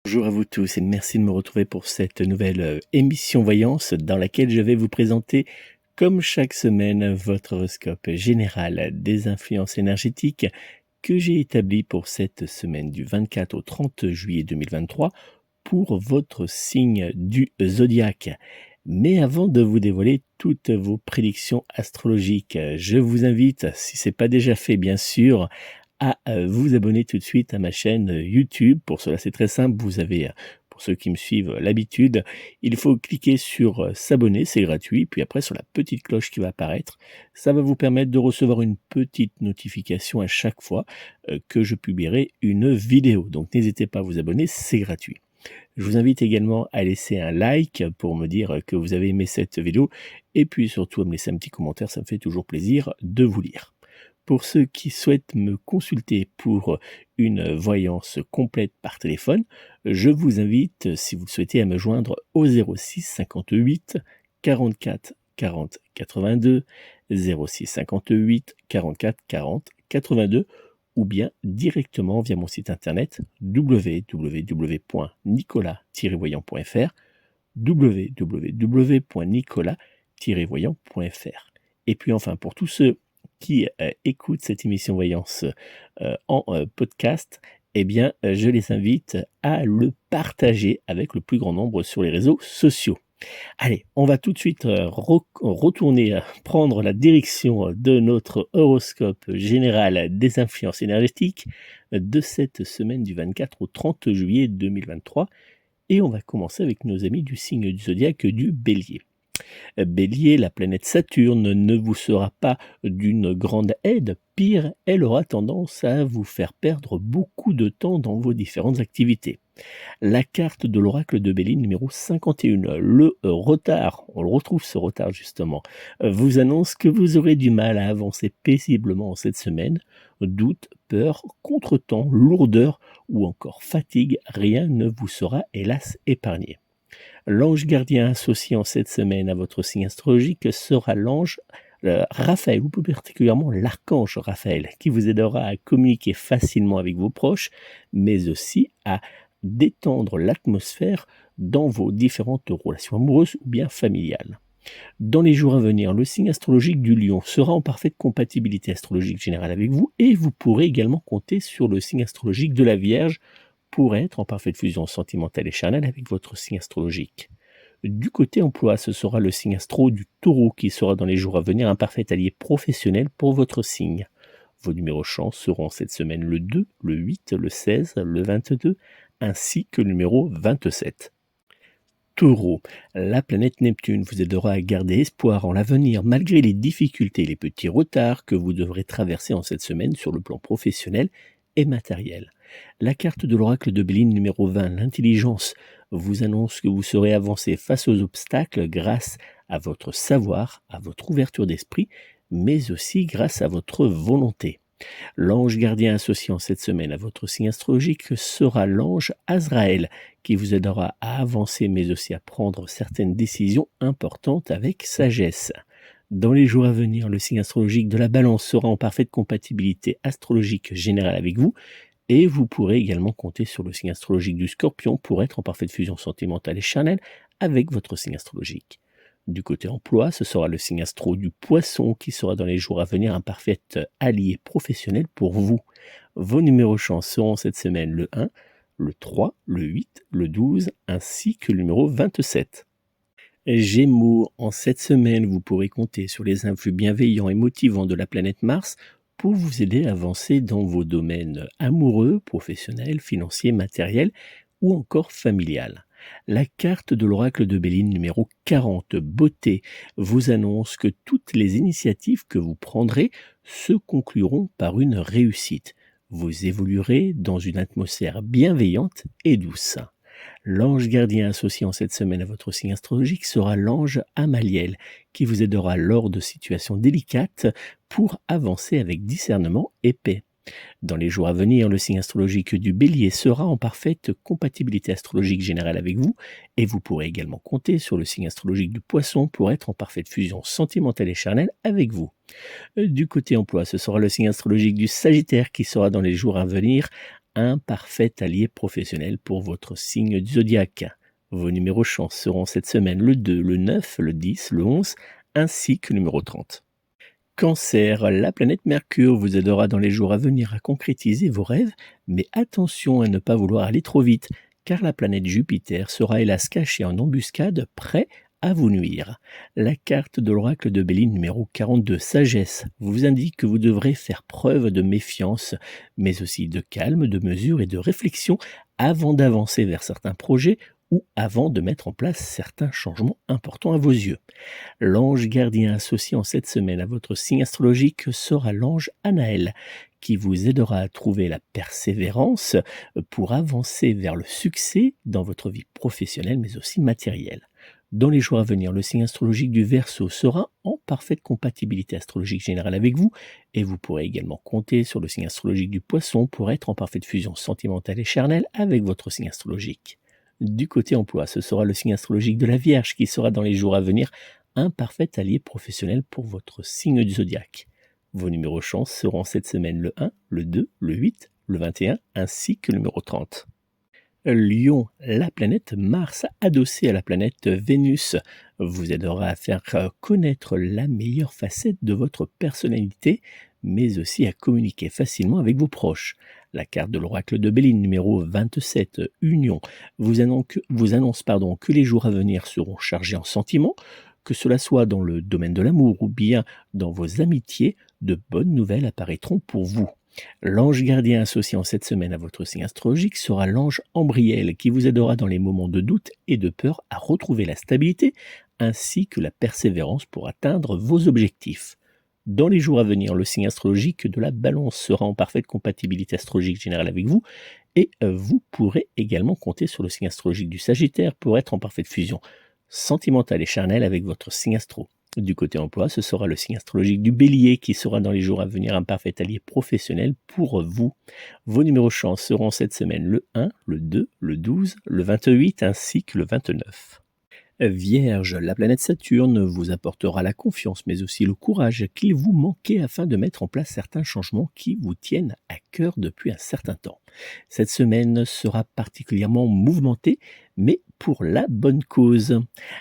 Bonjour à vous tous et merci de me retrouver pour cette nouvelle émission Voyance dans laquelle je vais vous présenter, comme chaque semaine, votre horoscope général des influences énergétiques que j'ai établi pour cette semaine du 24 au 30 juillet 2023 pour votre signe du zodiaque. Mais avant de vous dévoiler toutes vos prédictions astrologiques, je vous invite, si ce n'est pas déjà fait bien sûr, à vous abonner tout de suite à ma chaîne YouTube. Pour cela, c'est très simple. Vous avez, pour ceux qui me suivent, l'habitude, il faut cliquer sur s'abonner, c'est gratuit. Puis après, sur la petite cloche qui va apparaître, ça va vous permettre de recevoir une petite notification à chaque fois que je publierai une vidéo. Donc n'hésitez pas à vous abonner, c'est gratuit. Je vous invite également à laisser un like pour me dire que vous avez aimé cette vidéo et puis surtout à me laisser un petit commentaire, ça me fait toujours plaisir de vous lire. Pour ceux qui souhaitent me consulter pour une voyance complète par téléphone, je vous invite, si vous le souhaitez, à me joindre au 06 58 44 40 82, 06 58 44 40 82, ou bien directement via mon site internet www.nicolas-voyant.fr, www.nicolas-voyant.fr. Et puis enfin, pour tous ceux qui écoutent cette émission Voyance en podcast, eh bien, je les invite à le partager avec le plus grand nombre sur les réseaux sociaux. Allez, on va tout de suite retourner prendre la direction de notre horoscope général des influences énergétiques de cette semaine du 24 au 30 juillet 2023. Et on va commencer avec nos amis du signe du zodiaque du Bélier. Bélier, la planète Saturne ne vous sera pas d'une grande aide, pire, elle aura tendance à vous faire perdre beaucoup de temps dans vos différentes activités. La carte de l'oracle de Béline numéro 51, le retard, on le retrouve ce retard justement, vous annonce que vous aurez du mal à avancer paisiblement en cette semaine. Doute, peur, contretemps, lourdeur ou encore fatigue, rien ne vous sera hélas épargné. L'ange gardien associé en cette semaine à votre signe astrologique sera l'ange Raphaël, ou plus particulièrement l'archange Raphaël, qui vous aidera à communiquer facilement avec vos proches, mais aussi à détendre l'atmosphère dans vos différentes relations amoureuses ou bien familiales. Dans les jours à venir, le signe astrologique du Lion sera en parfaite compatibilité astrologique générale avec vous et vous pourrez également compter sur le signe astrologique de la Vierge pour être en parfaite fusion sentimentale et charnelle avec votre signe astrologique. Du côté emploi, ce sera le signe astro du Taureau qui sera dans les jours à venir un parfait allié professionnel pour votre signe. Vos numéros chance seront cette semaine le 2, le 8, le 16, le 22, ainsi que le numéro 27. Taureau, la planète Neptune vous aidera à garder espoir en l'avenir malgré les difficultés et les petits retards que vous devrez traverser en cette semaine sur le plan professionnel et matériel. La carte de l'oracle de Béline numéro 20, l'intelligence, vous annonce que vous serez avancé face aux obstacles grâce à votre savoir, à votre ouverture d'esprit, mais aussi grâce à votre volonté. L'ange gardien associé en cette semaine à votre signe astrologique sera l'ange Azraël, qui vous aidera à avancer mais aussi à prendre certaines décisions importantes avec sagesse. Dans les jours à venir, le signe astrologique de la Balance sera en parfaite compatibilité astrologique générale avec vous, et vous pourrez également compter sur le signe astrologique du Scorpion pour être en parfaite fusion sentimentale et charnelle avec votre signe astrologique. Du côté emploi, ce sera le signe astro du Poisson qui sera dans les jours à venir un parfait allié professionnel pour vous. Vos numéros chance seront cette semaine le 1, le 3, le 8, le 12 ainsi que le numéro 27. Gémeaux, en cette semaine, vous pourrez compter sur les influx bienveillants et motivants de la planète Mars pour vous aider à avancer dans vos domaines amoureux, professionnels, financiers, matériels ou encore familial. La carte de l'oracle de Béline numéro 40, beauté, vous annonce que toutes les initiatives que vous prendrez se concluront par une réussite. Vous évoluerez dans une atmosphère bienveillante et douce. L'ange gardien associé en cette semaine à votre signe astrologique sera l'ange Amaliel, qui vous aidera lors de situations délicates pour avancer avec discernement et paix. Dans les jours à venir, le signe astrologique du Bélier sera en parfaite compatibilité astrologique générale avec vous et vous pourrez également compter sur le signe astrologique du Poisson pour être en parfaite fusion sentimentale et charnelle avec vous. Du côté emploi, ce sera le signe astrologique du Sagittaire qui sera dans les jours à venir un parfait allié professionnel pour votre signe du zodiaque. Vos numéros chance seront cette semaine le 2, le 9, le 10, le 11, ainsi que le numéro 30. Cancer, la planète Mercure vous aidera dans les jours à venir à concrétiser vos rêves, mais attention à ne pas vouloir aller trop vite, car la planète Jupiter sera hélas cachée en embuscade, prêt à vous nuire. La carte de l'oracle de Béline numéro 42, Sagesse, vous indique que vous devrez faire preuve de méfiance, mais aussi de calme, de mesure et de réflexion avant d'avancer vers certains projets ou avant de mettre en place certains changements importants à vos yeux. L'ange gardien associé en cette semaine à votre signe astrologique sera l'ange Anaël, qui vous aidera à trouver la persévérance pour avancer vers le succès dans votre vie professionnelle mais aussi matérielle. Dans les jours à venir, le signe astrologique du Verseau sera en parfaite compatibilité astrologique générale avec vous et vous pourrez également compter sur le signe astrologique du Poisson pour être en parfaite fusion sentimentale et charnelle avec votre signe astrologique. Du côté emploi, ce sera le signe astrologique de la Vierge qui sera dans les jours à venir un parfait allié professionnel pour votre signe du zodiaque. Vos numéros chance seront cette semaine le 1, le 2, le 8, le 21 ainsi que le numéro 30. Lion, la planète Mars adossée à la planète Vénus vous aidera à faire connaître la meilleure facette de votre personnalité, mais aussi à communiquer facilement avec vos proches. La carte de l'oracle de Béline numéro 27, Union, vous annonce que les jours à venir seront chargés en sentiments, que cela soit dans le domaine de l'amour ou bien dans vos amitiés, de bonnes nouvelles apparaîtront pour vous. L'ange gardien associé en cette semaine à votre signe astrologique sera l'ange Ambriel qui vous aidera dans les moments de doute et de peur à retrouver la stabilité ainsi que la persévérance pour atteindre vos objectifs. Dans les jours à venir, le signe astrologique de la Balance sera en parfaite compatibilité astrologique générale avec vous et vous pourrez également compter sur le signe astrologique du Sagittaire pour être en parfaite fusion sentimentale et charnelle avec votre signe astro. Du côté emploi, ce sera le signe astrologique du Bélier qui sera dans les jours à venir un parfait allié professionnel pour vous. Vos numéros chance seront cette semaine le 1, le 2, le 12, le 28 ainsi que le 29. Vierge, la planète Saturne vous apportera la confiance mais aussi le courage qu'il vous manquait afin de mettre en place certains changements qui vous tiennent à cœur depuis un certain temps. Cette semaine sera particulièrement mouvementée mais pour la bonne cause.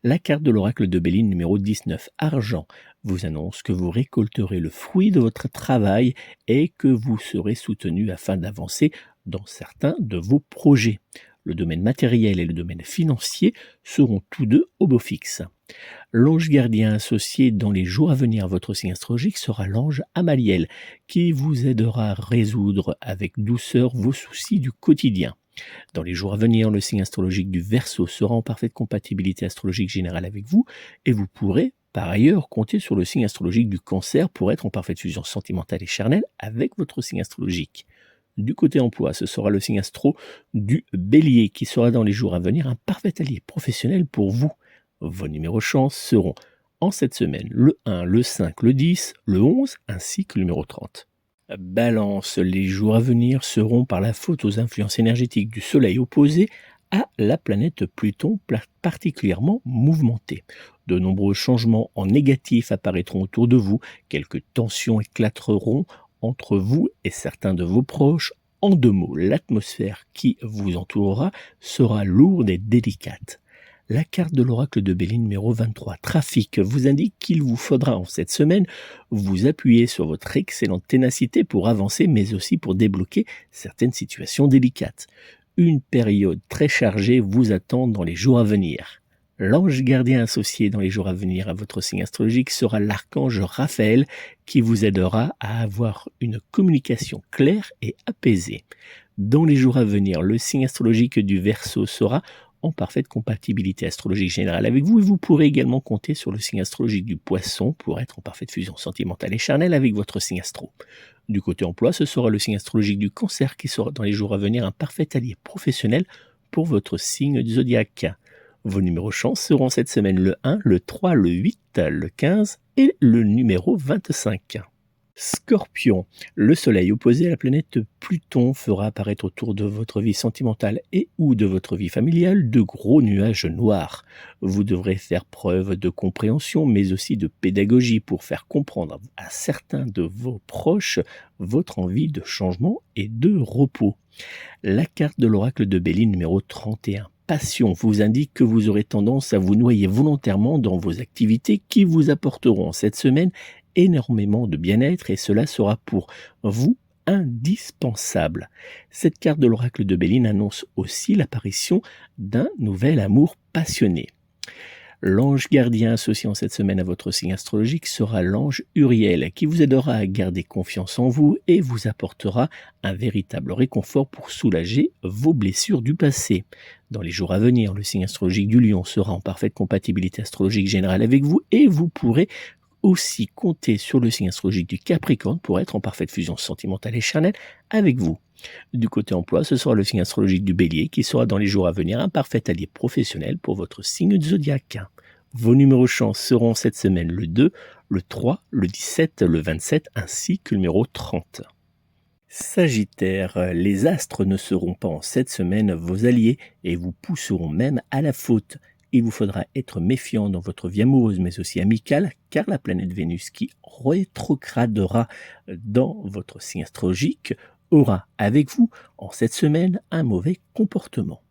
La carte de l'oracle de Béline numéro 19, Argent, vous annonce que vous récolterez le fruit de votre travail et que vous serez soutenu afin d'avancer dans certains de vos projets. Le domaine matériel et le domaine financier seront tous deux au beau fixe. L'ange gardien associé dans les jours à venir à votre signe astrologique sera l'ange Amaliel, qui vous aidera à résoudre avec douceur vos soucis du quotidien. Dans les jours à venir, le signe astrologique du Verseau sera en parfaite compatibilité astrologique générale avec vous et vous pourrez par ailleurs compter sur le signe astrologique du Cancer pour être en parfaite fusion sentimentale et charnelle avec votre signe astrologique. Du côté emploi, ce sera le signe astro du Bélier qui sera dans les jours à venir un parfait allié professionnel pour vous. Vos numéros chance seront en cette semaine le 1, le 5, le 10, le 11 ainsi que le numéro 30. Balance, les jours à venir seront par la faute aux influences énergétiques du Soleil opposé à la planète Pluton particulièrement mouvementée. De nombreux changements en négatif apparaîtront autour de vous, quelques tensions éclateront entre vous et certains de vos proches. En 2 mots, l'atmosphère qui vous entourera sera lourde et délicate. La carte de l'oracle de Béline numéro 23, Trafic, vous indique qu'il vous faudra en cette semaine vous appuyer sur votre excellente ténacité pour avancer, mais aussi pour débloquer certaines situations délicates. Une période très chargée vous attend dans les jours à venir. L'ange gardien associé dans les jours à venir à votre signe astrologique sera l'archange Raphaël qui vous aidera à avoir une communication claire et apaisée. Dans les jours à venir, le signe astrologique du Verseau sera en parfaite compatibilité astrologique générale avec vous et vous pourrez également compter sur le signe astrologique du Poisson pour être en parfaite fusion sentimentale et charnelle avec votre signe astro. Du côté emploi, ce sera le signe astrologique du Cancer qui sera dans les jours à venir un parfait allié professionnel pour votre signe du zodiaque. Vos numéros chance seront cette semaine le 1, le 3, le 8, le 15 et le numéro 25. Scorpion, le Soleil opposé à la planète Pluton fera apparaître autour de votre vie sentimentale et ou de votre vie familiale de gros nuages noirs. Vous devrez faire preuve de compréhension mais aussi de pédagogie pour faire comprendre à certains de vos proches votre envie de changement et de repos. La carte de l'oracle de Béline numéro 31. Passion vous indique que vous aurez tendance à vous noyer volontairement dans vos activités qui vous apporteront cette semaine énormément de bien-être et cela sera pour vous indispensable. Cette carte de l'oracle de Béline annonce aussi l'apparition d'un nouvel amour passionné. L'ange gardien associé en cette semaine à votre signe astrologique sera l'ange Uriel, qui vous aidera à garder confiance en vous et vous apportera un véritable réconfort pour soulager vos blessures du passé. Dans les jours à venir, le signe astrologique du Lion sera en parfaite compatibilité astrologique générale avec vous et vous pourrez aussi compter sur le signe astrologique du Capricorne pour être en parfaite fusion sentimentale et charnelle avec vous. Du côté emploi, ce sera le signe astrologique du Bélier qui sera dans les jours à venir un parfait allié professionnel pour votre signe de zodiaque. Vos numéros chance seront cette semaine le 2, le 3, le 17, le 27 ainsi que le numéro 30. Sagittaire, les astres ne seront pas en cette semaine vos alliés et vous pousseront même à la faute. Il vous faudra être méfiant dans votre vie amoureuse mais aussi amicale car la planète Vénus qui rétrogradera dans votre signe astrologique aura avec vous en cette semaine un mauvais comportement.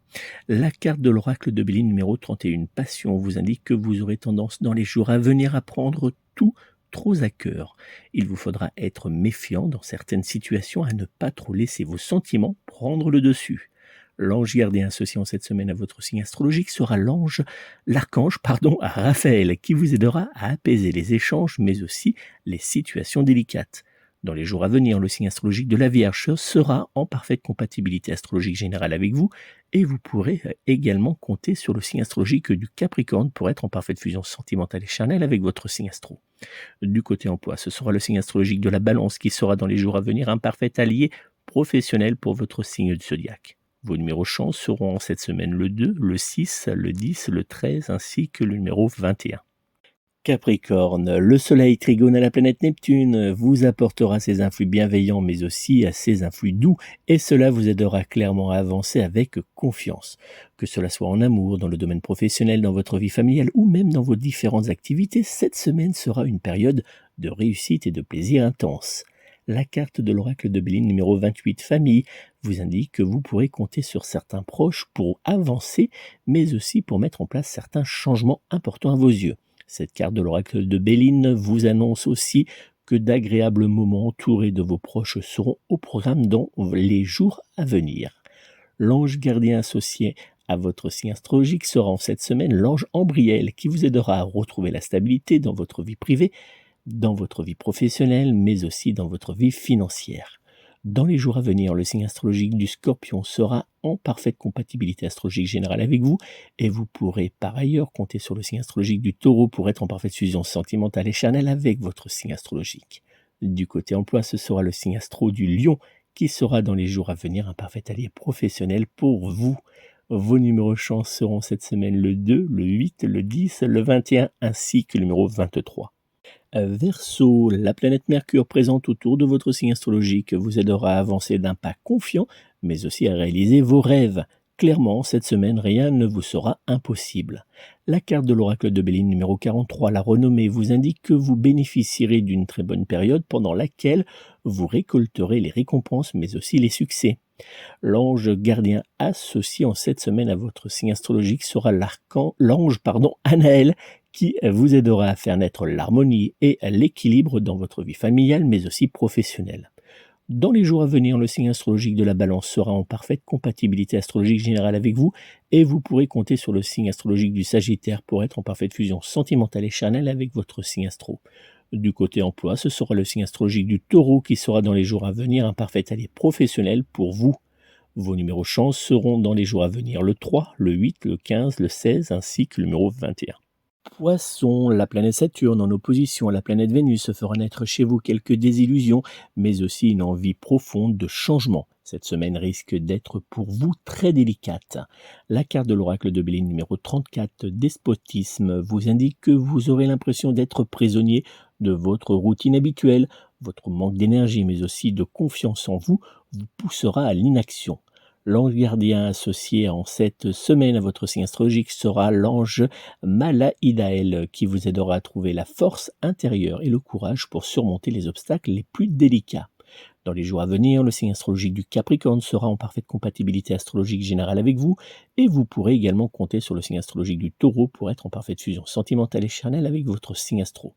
La carte de l'oracle de Béline numéro 31, Passion, vous indique que vous aurez tendance dans les jours à venir à prendre tout trop à cœur. Il vous faudra être méfiant dans certaines situations à ne pas trop laisser vos sentiments prendre le dessus. L'ange gardien associé en cette semaine à votre signe astrologique sera l'archange Raphaël, qui vous aidera à apaiser les échanges, mais aussi les situations délicates. Dans les jours à venir, le signe astrologique de la Vierge sera en parfaite compatibilité astrologique générale avec vous et vous pourrez également compter sur le signe astrologique du Capricorne pour être en parfaite fusion sentimentale et charnelle avec votre signe astro. Du côté emploi, ce sera le signe astrologique de la Balance qui sera dans les jours à venir un parfait allié professionnel pour votre signe du zodiaque. Vos numéros chance seront en cette semaine le 2, le 6, le 10, le 13 ainsi que le numéro 21. Capricorne, le soleil trigone à la planète Neptune vous apportera ses influx bienveillants mais aussi ses influx doux et cela vous aidera clairement à avancer avec confiance. Que cela soit en amour, dans le domaine professionnel, dans votre vie familiale ou même dans vos différentes activités, cette semaine sera une période de réussite et de plaisir intense. La carte de l'oracle de Béline numéro 28, Famille, vous indique que vous pourrez compter sur certains proches pour avancer mais aussi pour mettre en place certains changements importants à vos yeux. Cette carte de l'oracle de Béline vous annonce aussi que d'agréables moments entourés de vos proches seront au programme dans les jours à venir. L'ange gardien associé à votre signe astrologique sera en cette semaine l'ange Ambriel qui vous aidera à retrouver la stabilité dans votre vie privée, dans votre vie professionnelle, mais aussi dans votre vie financière. Dans les jours à venir, le signe astrologique du Scorpion sera en parfaite compatibilité astrologique générale avec vous et vous pourrez par ailleurs compter sur le signe astrologique du Taureau pour être en parfaite fusion sentimentale et charnelle avec votre signe astrologique. Du côté emploi, ce sera le signe astro du Lion qui sera dans les jours à venir un parfait allié professionnel pour vous. Vos numéros chance seront cette semaine le 2, le 8, le 10, le 21 ainsi que le numéro 23. Verseau, la planète Mercure présente autour de votre signe astrologique vous aidera à avancer d'un pas confiant, mais aussi à réaliser vos rêves. Clairement, cette semaine, rien ne vous sera impossible. La carte de l'oracle de Béline numéro 43, la renommée, vous indique que vous bénéficierez d'une très bonne période pendant laquelle vous récolterez les récompenses, mais aussi les succès. L'ange gardien associé en cette semaine à votre signe astrologique sera l'ange Anaël, qui vous aidera à faire naître l'harmonie et l'équilibre dans votre vie familiale, mais aussi professionnelle. Dans les jours à venir, le signe astrologique de la Balance sera en parfaite compatibilité astrologique générale avec vous et vous pourrez compter sur le signe astrologique du Sagittaire pour être en parfaite fusion sentimentale et charnelle avec votre signe astro. Du côté emploi, ce sera le signe astrologique du Taureau qui sera dans les jours à venir un parfait allié professionnel pour vous. Vos numéros chance seront dans les jours à venir le 3, le 8, le 15, le 16 ainsi que le numéro 21. Poisson, la planète Saturne en opposition à la planète Vénus fera naître chez vous quelques désillusions, mais aussi une envie profonde de changement. Cette semaine risque d'être pour vous très délicate. La carte de l'oracle de Béline numéro 34, Despotisme, vous indique que vous aurez l'impression d'être prisonnier de votre routine habituelle. Votre manque d'énergie, mais aussi de confiance en vous, vous poussera à l'inaction. L'ange gardien associé en cette semaine à votre signe astrologique sera l'ange Malaïdaël qui vous aidera à trouver la force intérieure et le courage pour surmonter les obstacles les plus délicats. Dans les jours à venir, le signe astrologique du Capricorne sera en parfaite compatibilité astrologique générale avec vous et vous pourrez également compter sur le signe astrologique du Taureau pour être en parfaite fusion sentimentale et charnelle avec votre signe astro.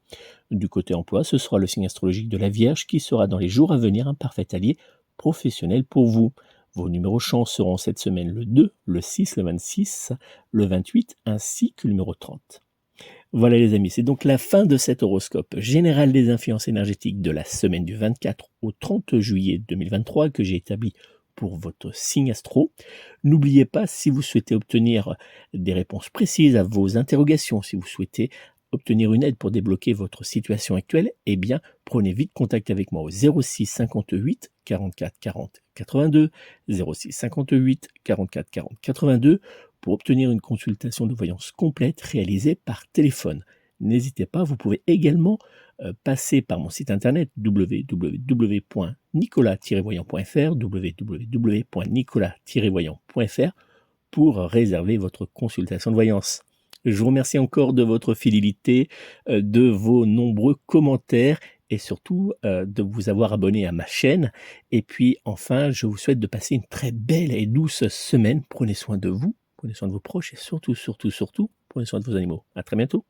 Du côté emploi, ce sera le signe astrologique de la Vierge qui sera dans les jours à venir un parfait allié professionnel pour vous. Vos numéros chance seront cette semaine le 2, le 6, le 26, le 28 ainsi que le numéro 30. Voilà les amis, c'est donc la fin de cet horoscope général des influences énergétiques de la semaine du 24 au 30 juillet 2023 que j'ai établi pour votre signe astro. N'oubliez pas, si vous souhaitez obtenir des réponses précises à vos interrogations, si vous souhaitez obtenir une aide pour débloquer votre situation actuelle, eh bien, prenez vite contact avec moi au 06 58 44 40 82, 06 58 44 40 82 pour obtenir une consultation de voyance complète réalisée par téléphone. N'hésitez pas, vous pouvez également passer par mon site internet www.nicolas-voyant.fr www.nicolas-voyant.fr pour réserver votre consultation de voyance. Je vous remercie encore de votre fidélité, de vos nombreux commentaires et surtout de vous avoir abonné à ma chaîne. Et puis enfin, je vous souhaite de passer une très belle et douce semaine. Prenez soin de vous, prenez soin de vos proches et surtout, prenez soin de vos animaux. À très bientôt.